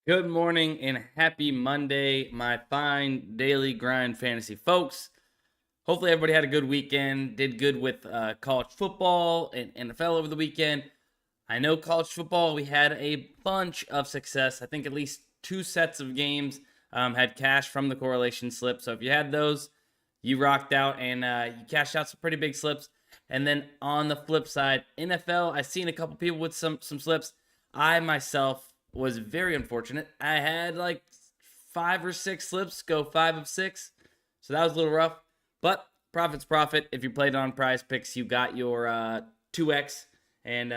Good morning and happy Monday, my fine daily grind fantasy folks. Hopefully, everybody had a good weekend, did good with college football and NFL over the weekend. I know college football, we had a bunch of success. I think at least 2 sets of games had cash from the correlation slip. So if you had those, you rocked out and you cashed out some pretty big slips. And then on the flip side, NFL, I've seen a couple people with some slips. I myself was very unfortunate. I had like 5 or 6 slips go 5 of 6. So that was a little rough. But profit's profit. If you played on PrizePicks, you got your 2x. And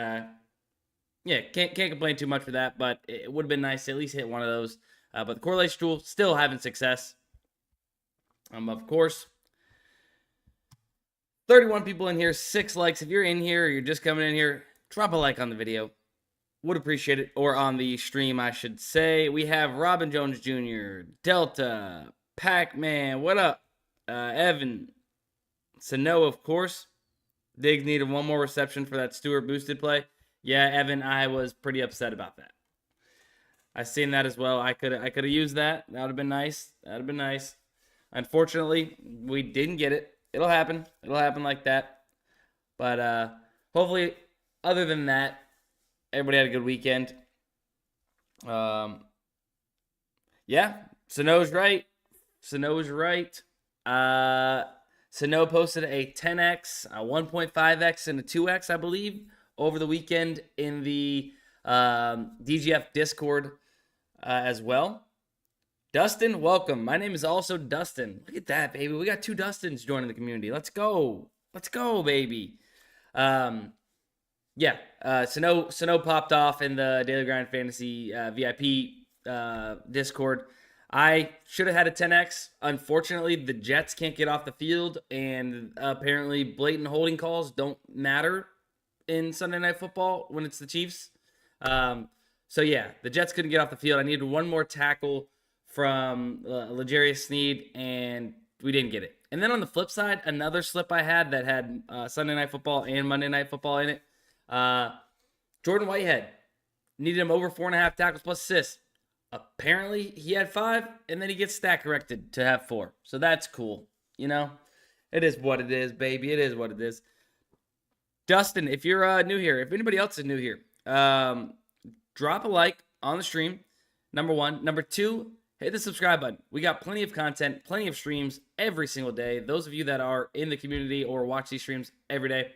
yeah, can't complain too much for that. But it would have been nice to at least hit one of those. But the correlation tool still having success. Of course, 31 people in here, 6 likes. If you're in here or you're just coming in here, drop a like on the video. Would appreciate it. Or on the stream, I should say. We have Robin Jones Jr., Delta, Pac-Man, what up? Evan, Sano, of course. Diggs needed one more reception for that Stewart boosted play. Yeah, Evan, I was pretty upset about that. I seen that as well. I could have used that. That would have been nice. That would have been nice. Unfortunately, we didn't get it. It'll happen. It'll happen like that. But hopefully, other than that, everybody had a good weekend. Yeah, Sano's right. Sano's right. Sano posted a 10x, a 1.5x, and a 2x, I believe, over the weekend in the DGF Discord as well. Dustin, welcome. My name is also Dustin. Look at that, baby. We got 2 Dustins joining the community. Let's go. Let's go, baby. Yeah, Sano popped off in the Daily Grind Fantasy VIP Discord. I should have had a 10x. Unfortunately, the Jets can't get off the field, and apparently blatant holding calls don't matter in Sunday Night Football when it's the Chiefs. So yeah, the Jets couldn't get off the field. I needed one more tackle from L'Jarius Sneed, and we didn't get it. And then on the flip side, another slip I had that had Sunday Night Football and Monday Night Football in it. Jordan Whitehead needed him over 4.5 tackles plus assists. Apparently, he had 5, and then he gets stat corrected to have 4. So that's cool. You know, it is what it is, baby. It is what it is. Dustin, if you're new here, if anybody else is new here, drop a like on the stream. Number 1. Number 2, hit the subscribe button. We got plenty of content, plenty of streams every single day. Those of you that are in the community or watch these streams every day,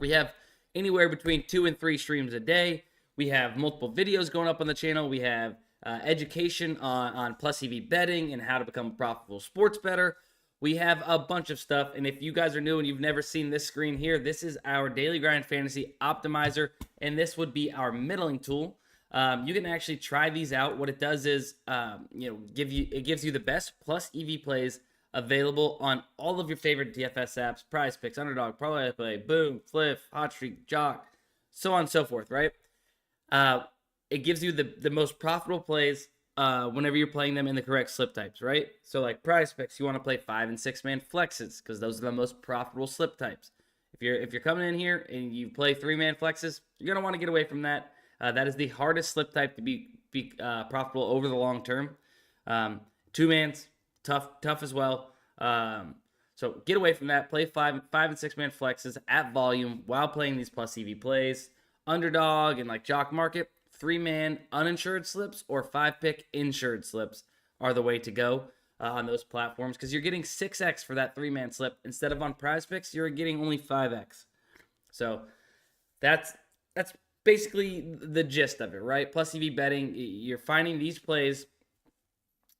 we have anywhere between 2 and 3 streams a day. We have multiple videos going up on the channel. We have education on plus EV betting and how to become a profitable sports bettor. We have a bunch of stuff. And if you guys are new and you've never seen this screen here, this is our Daily Grind Fantasy Optimizer. And this would be our middling tool. You can actually try these out. What it does is, it gives you the best plus EV plays available on all of your favorite DFS apps: PrizePicks, Underdog, ParlayPlay, Boom, Fliff, Hot Streak, Jock, so on and so forth, right? It gives you the most profitable plays whenever you're playing them in the correct slip types, right? So like PrizePicks, you want to play 5 and 6 man flexes because those are the most profitable slip types. If you're coming in here and you play 3-man flexes, you're gonna want to get away from that. That is the hardest slip type to be profitable over the long term. 2-man's tough as well. So get away from that. Play 5 and 6 man flexes at volume while playing these plus EV plays. Underdog and like JockMKT, 3-man uninsured slips or 5-pick insured slips are the way to go on those platforms because you're getting 6x for that 3-man slip instead of on PrizePicks you're getting only 5x. So that's basically the gist of it, right? Plus EV betting, you're finding these plays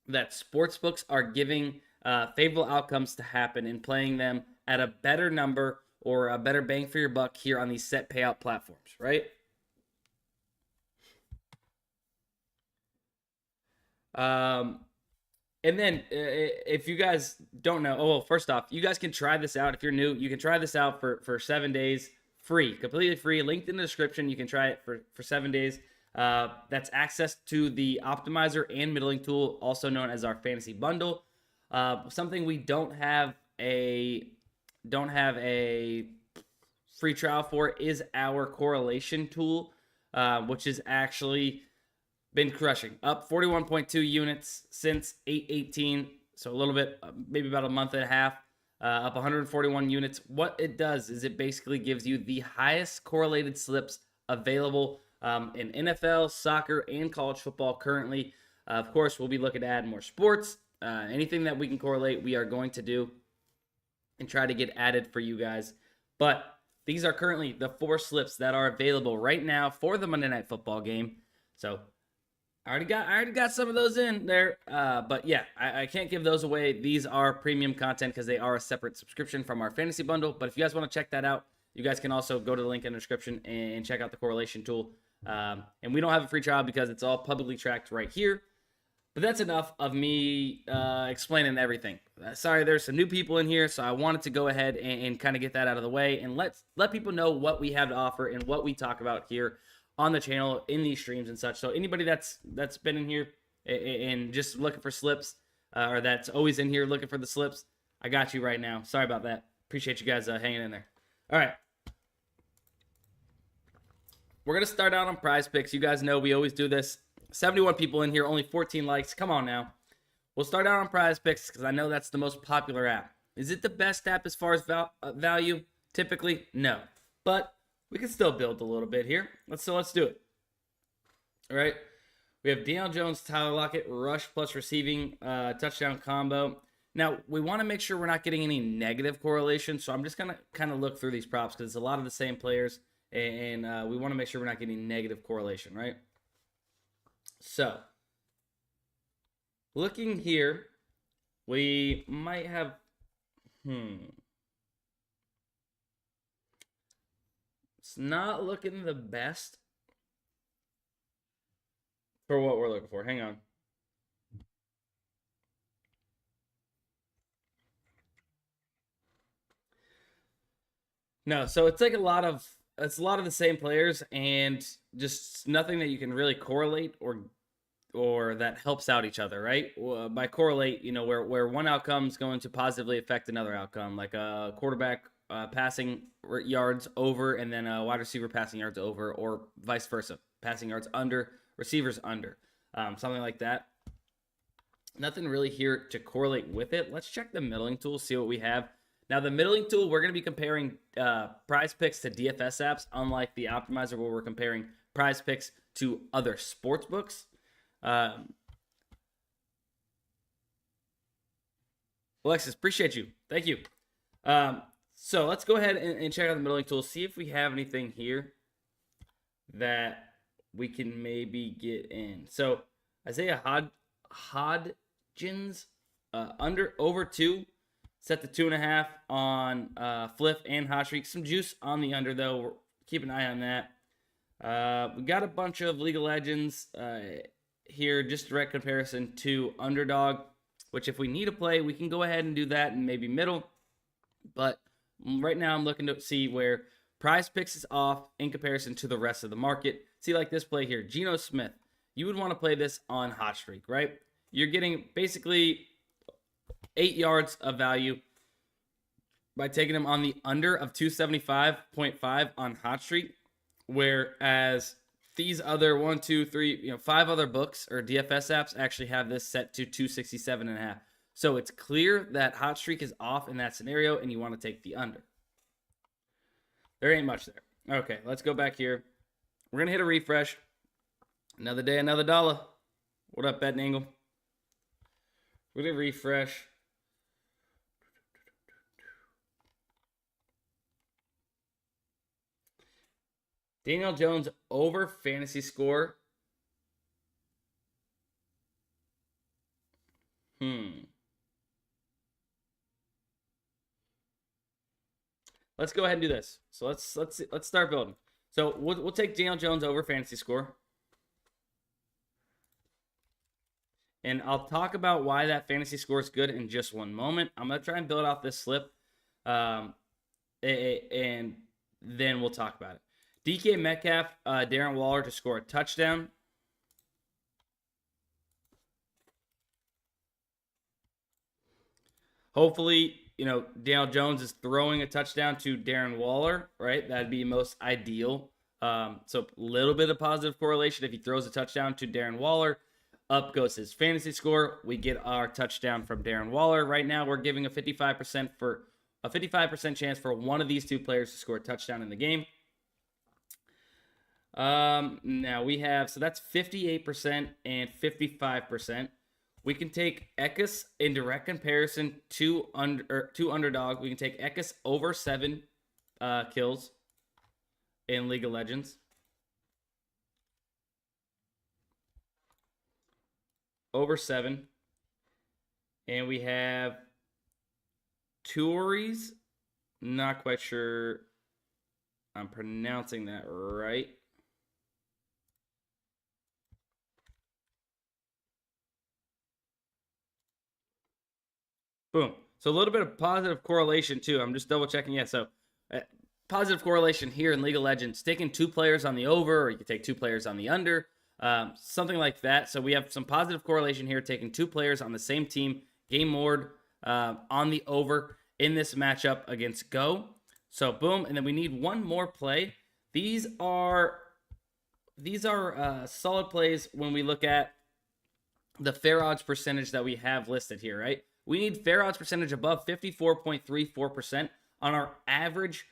that sportsbooks are giving favorable outcomes to happen and playing them at a better number or a better bang for your buck here on these set payout platforms, right? And then if you guys don't know, first off, you guys can try this out. If you're new, you can try this out for 7 days free, completely free. Linked in the description. You can try it for 7 days. That's access to the optimizer and middling tool, also known as our fantasy bundle. Something we don't have a free trial for is our correlation tool, which is actually been crushing. Up 41.2 units since 8/18, so a little bit, maybe about a month and a half. Up 141 units. What it does is it basically gives you the highest correlated slips available in NFL, soccer, and college football currently. Of course, we'll be looking to add more sports. Anything that we can correlate, we are going to do and try to get added for you guys. But these are currently the 4 slips that are available right now for the Monday Night Football game. So I already got some of those in there, but yeah, I can't give those away. These are premium content because they are a separate subscription from our fantasy bundle. But if you guys want to check that out, you guys can also go to the link in the description and check out the correlation tool. And we don't have a free trial because it's all publicly tracked right here. But that's enough of me explaining everything. Sorry, there's some new people in here, so I wanted to go ahead and kind of get that out of the way and let people know what we have to offer and what we talk about here on the channel, in these streams and such. So anybody that's been in here and just looking for slips, or that's always in here looking for the slips, I got you right now. Sorry about that. Appreciate you guys hanging in there. All right. We're going to start out on PrizePicks. You guys know we always do this. 71 people in here, only 14 likes. Come on now. We'll start out on PrizePicks because I know that's the most popular app. Is it the best app as far as value? Typically, no. But we can still build a little bit here. Let's do it. All right. We have Daniel Jones, Tyler Lockett, rush plus receiving, touchdown combo. Now, we want to make sure we're not getting any negative correlation, so I'm just going to kind of look through these props because it's a lot of the same players, and we want to make sure we're not getting negative correlation, right? So, looking here, we might have, it's not looking the best for what we're looking for. Hang on. No, so it's like a lot of the same players and just nothing that you can really correlate or that helps out each other, right? By correlate, you know, where one outcome is going to positively affect another outcome, like a quarterback passing yards over and then a wide receiver passing yards over, or vice versa, passing yards under, receivers under, something like that. Nothing really here to correlate with it. Let's check the middling tool, see what we have. Now, the middling tool, we're going to be comparing PrizePicks to DFS apps, unlike the Optimizer where we're comparing PrizePicks to other sports books. Alexis, appreciate you. Thank you. So let's go ahead and check out the middling tool, see if we have anything here that we can maybe get in. So Isaiah Hodgins, over 2, set the 2.5 on Fliff and Hot Streak. Some juice on the under, though. Keep an eye on that. We got a bunch of League of Legends here, just direct comparison to Underdog, which if we need a play, we can go ahead and do that and maybe middle. But right now I'm looking to see where PrizePicks is off in comparison to the rest of the market. See, like this play here, Geno Smith. You would want to play this on Hot Streak, right? You're getting basically 8 yards of value by taking him on the under of 275.5 on Hot Streak, whereas these other 5 other books or DFS apps actually have this set to 267.5. So it's clear that Hot Streak is off in that scenario, and you want to take the under. There ain't much there. Okay, let's go back here. We're going to hit a refresh. Another day, another dollar. What up, Bet Angle? We're going to refresh. Daniel Jones over fantasy score. Let's go ahead and do this. So let's start building. So we'll take Daniel Jones over fantasy score. And I'll talk about why that fantasy score is good in just one moment. I'm going to try and build out this slip. And then we'll talk about it. DK Metcalf, Darren Waller to score a touchdown. Hopefully, Daniel Jones is throwing a touchdown to Darren Waller, right? That'd be most ideal So a little bit of positive correlation. If he throws a touchdown to Darren Waller, up goes his fantasy score. We get our touchdown from Darren Waller. Right now, we're giving a 55% chance for one of these two players to score a touchdown in the game. Now we have, so that's 58% and 55%. We can take Ekis in direct comparison to Underdog. We can take Ekis over 7 kills in League of Legends. Over 7. And we have Tuories. Not quite sure I'm pronouncing that right. Boom. So a little bit of positive correlation too. I'm just double checking. Yeah, so positive correlation here in League of Legends. Taking 2 players on the over, or you could take 2 players on the under, something like that. So we have some positive correlation here, taking 2 players on the same team, game mode, on the over in this matchup against Go. So boom, and then we need one more play. These are solid plays when we look at the fair odds percentage that we have listed here, right? We need fair odds percentage above 54.34% on our average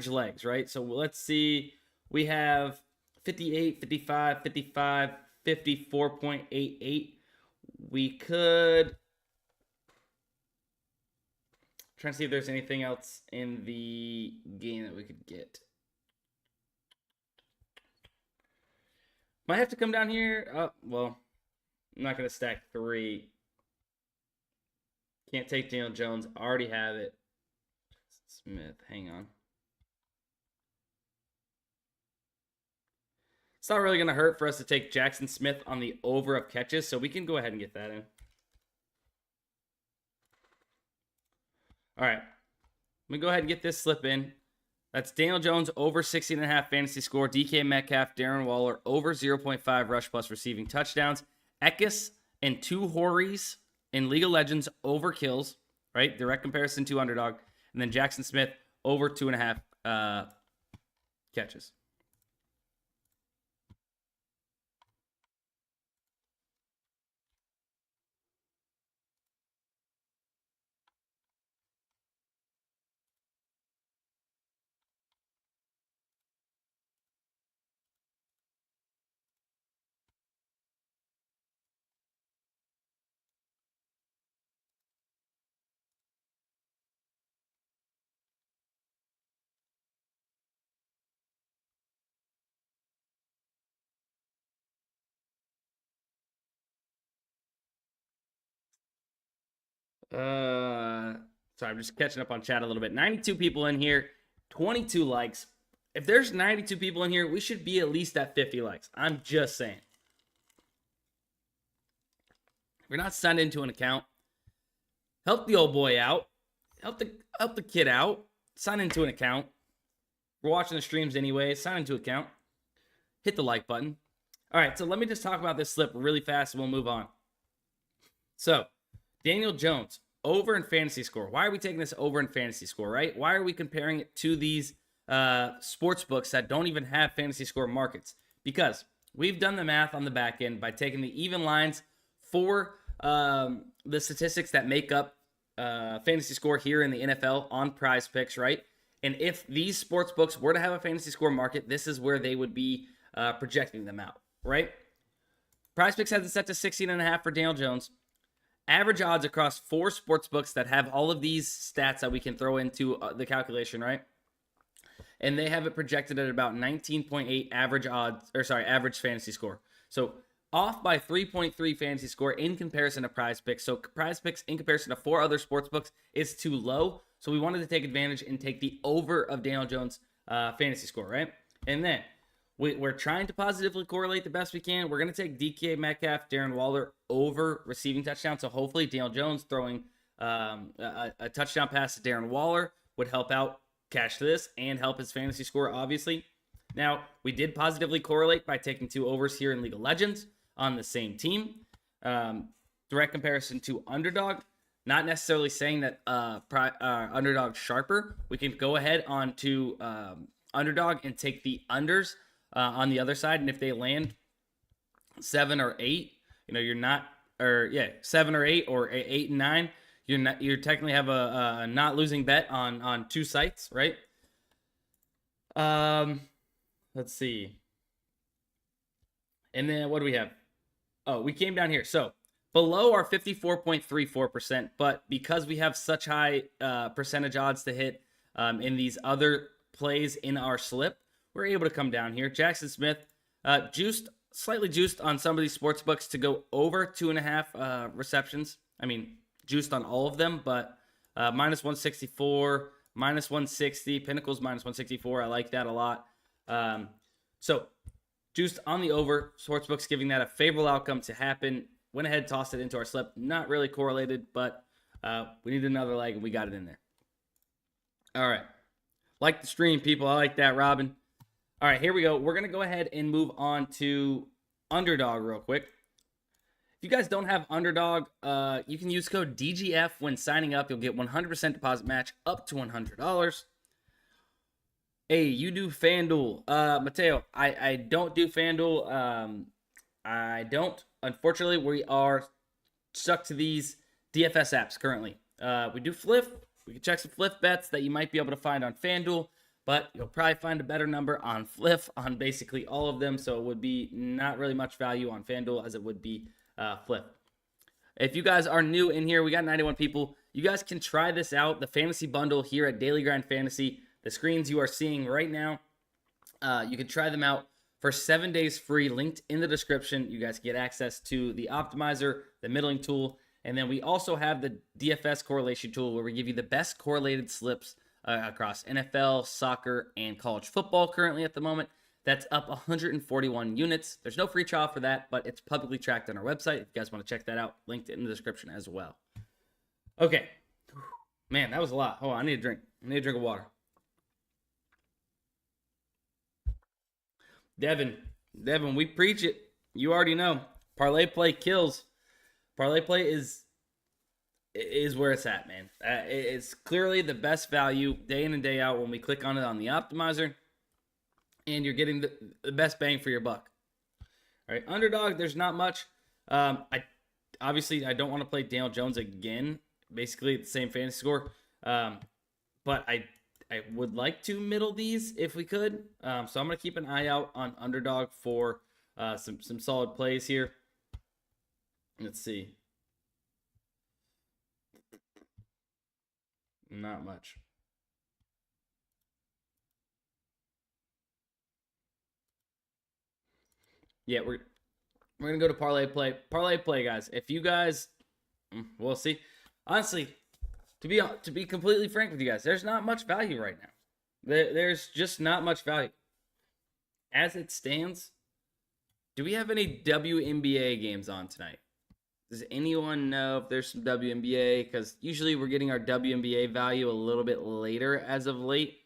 legs, right? So let's see. We have 58, 55, 55, 54.88. We could try and see if there's anything else in the game that we could get. Might have to come down here. Well, I'm not going to stack 3. Can't take Daniel Jones. Already have it. Smith, hang on. It's not really going to hurt for us to take Jackson Smith on the over of catches, so we can go ahead and get that in. All right. Let me go ahead and get this slip in. That's Daniel Jones over 16.5 fantasy score. DK Metcalf, Darren Waller over 0.5 rush plus receiving touchdowns. Ekis and 2 Hories in League of Legends over kills, right? Direct comparison to Underdog. And then Jackson Smith over 2.5 catches. Sorry, I'm just catching up on chat a little bit. 92 people in here, 22 likes. If there's 92 people in here, we should be at least at 50 likes. I'm just saying. If you're not signed into an account, help the old boy out. Help the kid out. Sign into an account. We're watching the streams anyway. Sign into an account. Hit the like button. All right, so let me just talk about this slip really fast and we'll move on. So, Daniel Jones, over in fantasy score. Why are we taking this over in fantasy score, right? Why are we comparing it to these sports books that don't even have fantasy score markets? Because we've done the math on the back end by taking the even lines for the statistics that make up fantasy score here in the NFL on PrizePicks, right? And if these sports books were to have a fantasy score market, this is where they would be projecting them out, right? PrizePicks has it set to 16.5 for Daniel Jones. Average odds across 4 sports books that have all of these stats that we can throw into the calculation, right? And they have it projected at about 19.8 average fantasy score. So off by 3.3 fantasy score in comparison to PrizePicks. So PrizePicks in comparison to 4 other sports books is too low. So we wanted to take advantage and take the over of Daniel Jones' fantasy score, right? And then we're trying to positively correlate the best we can. We're going to take DK Metcalf, Darren Waller over receiving touchdown. So hopefully Daniel Jones throwing a touchdown pass to Darren Waller would help out cash this and help his fantasy score, obviously. Now, we did positively correlate by taking 2 overs here in League of Legends on the same team. Direct comparison to Underdog. Not necessarily saying that Underdog's sharper. We can go ahead on to Underdog and take the unders on the other side. And if they land 7 or 8, you're not, or 7 or 8 or 8 and 9, you technically have a not losing bet on 2 sites, right? Let's see. And then what do we have? Oh, we came down here. So below our 54.34%, but because we have such high percentage odds to hit in these other plays in our slip, we're able to come down here. Jackson Smith, slightly juiced on some of these sports books to go over 2.5 receptions. I mean, juiced on all of them, but minus 164, minus 160, Pinnacle's minus 164. I like that a lot. So juiced on the over, sportsbooks giving that a favorable outcome to happen. Went ahead, tossed it into our slip. Not really correlated, but we need another leg, and we got it in there. All right. Like the stream, people. I like that, Robin. All right, here we go. We're going to go ahead and move on to Underdog real quick. If you guys don't have Underdog, you can use code DGF when signing up. You'll get 100% deposit match up to $100. Hey, you do FanDuel. Mateo, I don't do FanDuel. I don't. Unfortunately, we are stuck to these DFS apps currently. We do Fliff. We can check some Fliff bets that you might be able to find on FanDuel, but you'll probably find a better number on Fliff on basically all of them, so it would be not really much value on FanDuel as it would be Fliff. If you guys are new in here, we got 91 people. You guys can try this out, the fantasy bundle here at Daily Grind Fantasy. The screens you are seeing right now, you can try them out for 7 days free, linked in the description. You guys get access to the optimizer, the middling tool, and then we also have the DFS correlation tool where we give you the best correlated slips across NFL, soccer, and college football currently at the moment. That's up 141 units. There's no free trial for that, but it's publicly tracked on our website. If you guys want to check that out, linked in the description as well. Okay. Man, that was a lot. Hold on, I need a drink. I need a drink of water. Devin, we preach it. You already know. ParlayPlay kills. ParlayPlay is where it's at, man. It's clearly the best value day in and day out when we click on it on the optimizer, and you're getting the best bang for your buck. All right, Underdog, there's not much. I don't want to play Daniel Jones again. Basically, the same fantasy score. But I would like to middle these if we could. So I'm going to keep an eye out on Underdog for some solid plays here. Let's see. Not much. Yeah, we're going to go to ParlayPlay. ParlayPlay, guys. If you guys, we'll see. Honestly, to be completely frank with you guys, there's not much value right now. There's just not much value. As it stands, do we have any WNBA games on tonight? Does anyone know if there's some WNBA? Because usually we're getting our WNBA value a little bit later as of late.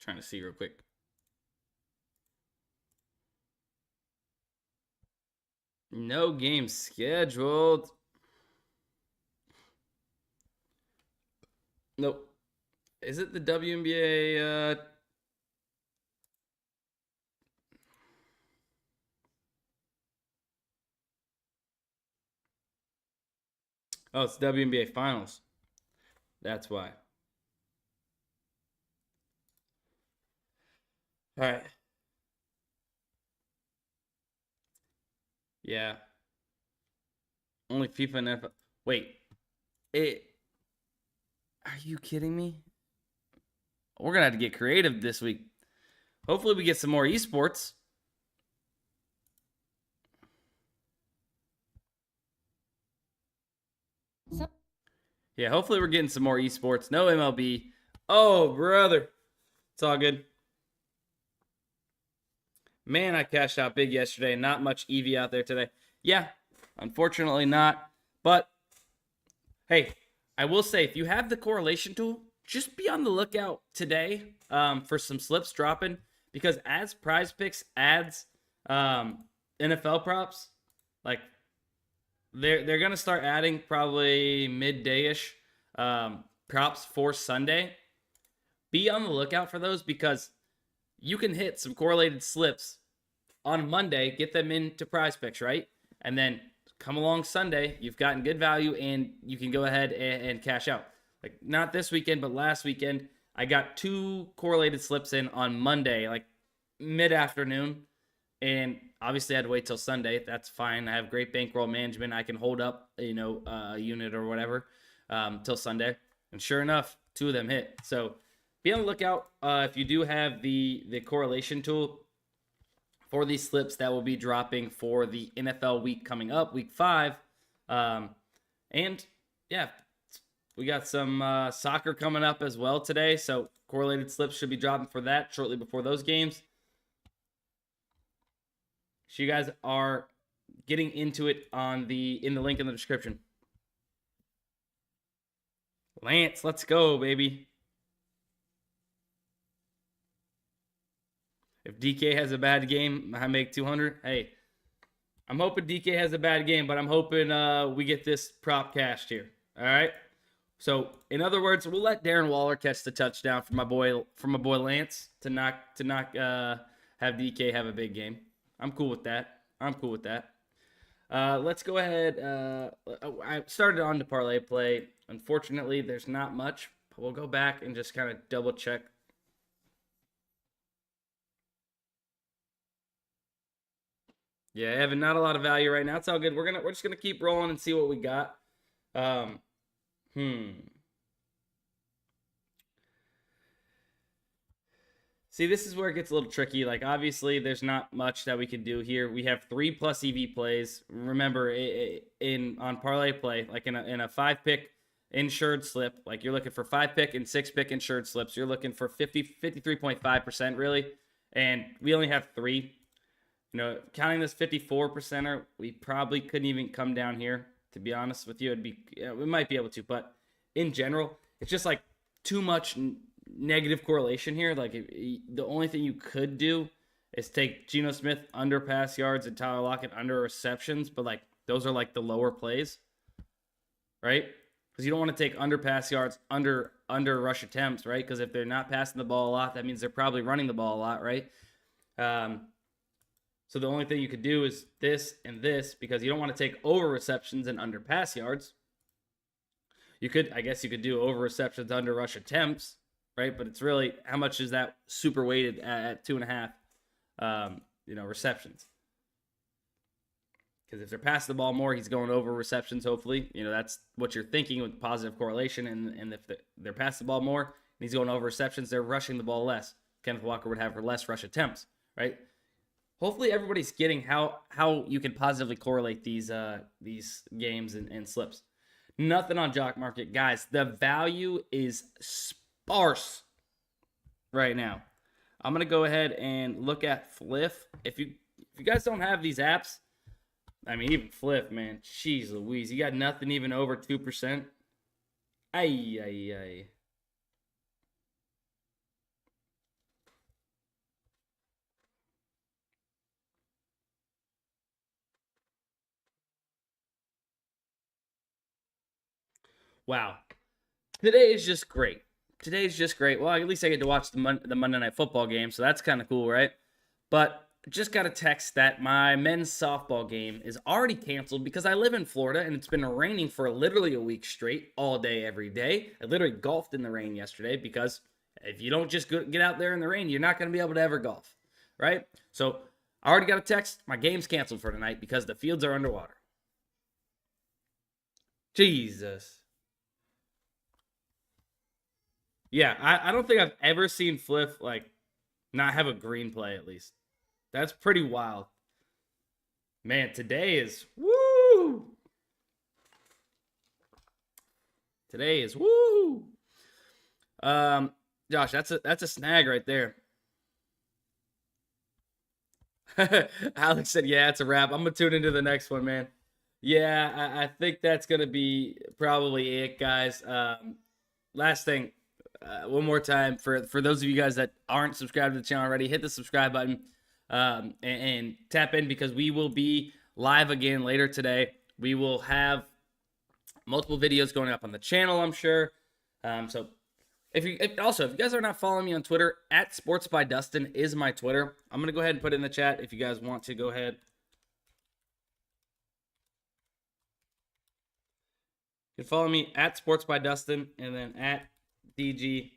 Trying to see real quick. No games scheduled. Nope. Is it the WNBA? Oh, it's WNBA Finals. That's why. All right. Yeah. Only FIFA and NFL. Wait. Are you kidding me? We're going to have to get creative this week. Hopefully we get some more esports. Yeah, hopefully we're getting some more esports. No MLB. Oh, brother. It's all good. Man, I cashed out big yesterday. Not much EV out there today. Yeah, unfortunately not. But, hey, I will say, if you have the correlation tool, just be on the lookout today for some slips dropping. Because as PrizePicks adds NFL props, like, they're going to start adding probably midday-ish props for Sunday. be on the lookout for those, because you can hit some correlated slips on Monday, get them into PrizePicks, right? And then come along Sunday, you've gotten good value, and you can go ahead and cash out. Like, not this weekend, but last weekend, I got 2 correlated slips in on Monday, like mid-afternoon. And obviously I had to wait till Sunday. That's fine. I have great bankroll management. I can hold up, a unit or whatever till Sunday. And sure enough, 2 of them hit. So be on the lookout if you do have the correlation tool for these slips that will be dropping for the NFL week coming up, week 5. And yeah, we got some soccer coming up as well today. So correlated slips should be dropping for that shortly before those games. So you guys are getting into it in the link in the description. Lance, let's go, baby. If DK has a bad game, I make 200. Hey, I'm hoping DK has a bad game, but I'm hoping we get this prop cashed here. All right. So, in other words, we'll let Darren Waller catch the touchdown for my boy Lance to not have DK have a big game. I'm cool with that. Let's go ahead. I started on to ParlayPlay. Unfortunately, there's not much, but we'll go back and just kind of double check. Yeah, Evan, not a lot of value right now. It's all good. We're just gonna keep rolling and see what we got. See, this is where it gets a little tricky. Like, obviously, there's not much that we can do here. We have 3+ EV plays. Remember, on ParlayPlay, like in a 5-pick insured slip, like you're looking for 5-pick and 6-pick insured slips. You're looking for 53.5% really, and we only have 3. Counting this 54%er, we probably couldn't even come down here. To be honest with you, we might be able to, but in general, it's just like too much negative correlation here. Like, the only thing you could do is take Geno Smith under pass yards and Tyler Lockett under receptions, but like those are like the lower plays, right? Because you don't want to take under pass yards, under rush attempts, right? Because if they're not passing the ball a lot, that means they're probably running the ball a lot, right? So the only thing you could do is this and this, because you don't want to take over receptions and under pass yards. I guess you could do over receptions, under rush attempts, right? But it's really, how much is that super weighted at 2.5, receptions? Because if they're passing the ball more, he's going over receptions, hopefully. That's what you're thinking with positive correlation. And if they're passing the ball more and he's going over receptions, they're rushing the ball less. Kenneth Walker would have less rush attempts, right? Hopefully everybody's getting how you can positively correlate these games and slips. Nothing on Jock Market, guys. The value is sparse right now. I'm gonna go ahead and look at Fliff. If you guys don't have these apps, I mean, even Fliff, man, jeez Louise, you got nothing even over 2%. Ay. Wow. Today is just great. Well, at least I get to watch the Monday Night Football game, so that's kind of cool, right? But just got a text that my men's softball game is already canceled because I live in Florida and it's been raining for literally a week straight, all day, every day. I literally golfed in the rain yesterday because if you don't just get out there in the rain, you're not going to be able to ever golf, right? So I already got a text. My game's canceled for tonight because the fields are underwater. Jesus. Yeah, I don't think I've ever seen Fliff, like, not have a green play, at least. That's pretty wild. Man, today is woo! Josh, that's a snag right there. Alex said, yeah, it's a wrap. I'm going to tune into the next one, man. Yeah, I think that's going to be probably it, guys. Last thing. One more time, for those of you guys that aren't subscribed to the channel already, hit the subscribe button and tap in, because we will be live again later today. We will have multiple videos going up on the channel, I'm sure. So If you guys are not following me on Twitter, at sportsbydustin is my Twitter. I'm going to go ahead and put it in the chat if you guys want to go ahead. You can follow me at sportsbydustin and then at DG.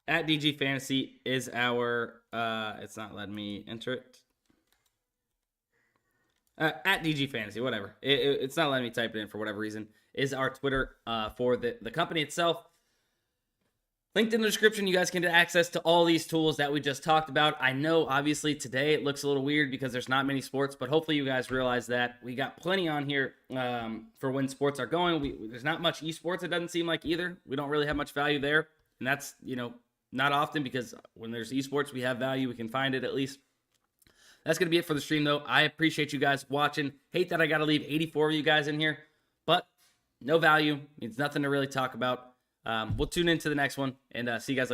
At DG Fantasy is our, it's not letting me enter it. At DG Fantasy, whatever. It's not letting me type it in for whatever reason. Is our Twitter for the company itself. Linked in the description, you guys can get access to all these tools that we just talked about. I know, obviously, today it looks a little weird because there's not many sports, but hopefully you guys realize that we got plenty on here for when sports are going. There's not much esports, it doesn't seem like, either. We don't really have much value there, and that's, not often, because when there's esports, we have value. We can find it at least. That's going to be it for the stream, though. I appreciate you guys watching. Hate that I got to leave 84 of you guys in here, but no value. Means nothing to really talk about. We'll tune into the next one, and see you guys later.